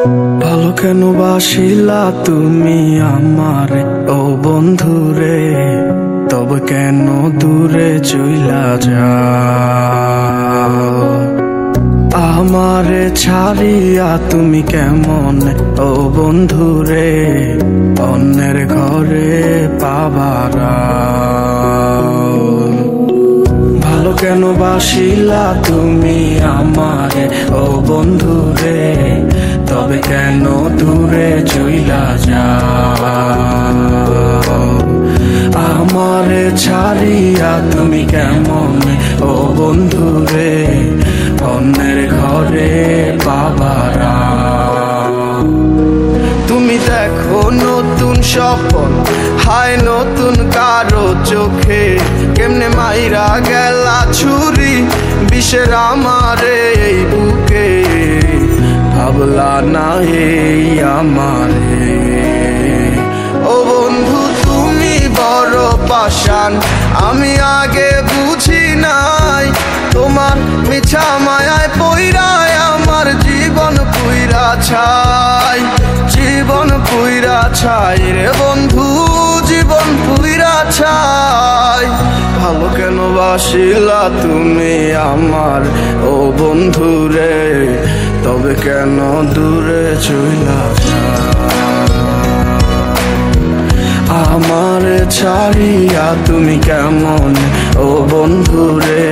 ভালো কেন বাসিলা তুমি আমারে ও বন্ধুরে, তবে কেন দূরে চইলা যাও? আমারে ছাড়িয়া তুমি কেমন ও বন্ধুরে অন্যের ঘরে পাবারা? ভালো কেন বাসিলা তুমি আমারে ও বন্ধুরে, তবে কেন দূরে চইলা যাও? আমারে ছাড়িয়া তুমি কেমন ও বন্ধুরে অন্যের ঘরে পাবারা? তুমি দেখো নতুন স্বপ্ন হায় নতুন কারো চোখে, কেমনে মাইরা গেলা ছুরি বিষের আমারে এই বুকে। ভাবলা না এই আমারে ও বন্ধু তুমি বড় পাষাণ, আমি আগে বুঝি নাই তোমার মিছা মায়ায় পইরায় আমার জীবন পুইরা ছাই, জীবন পুইরা ছাই রে বন্ধু, জীবন পুইরা ছাই। ভালো কেন বাসিলা তুমি আমার ও বন্ধু রে, তবে কেন দূরে চইলা যাও? আমার ছাড়িয়া তুমি কেমন ও বন্ধু রে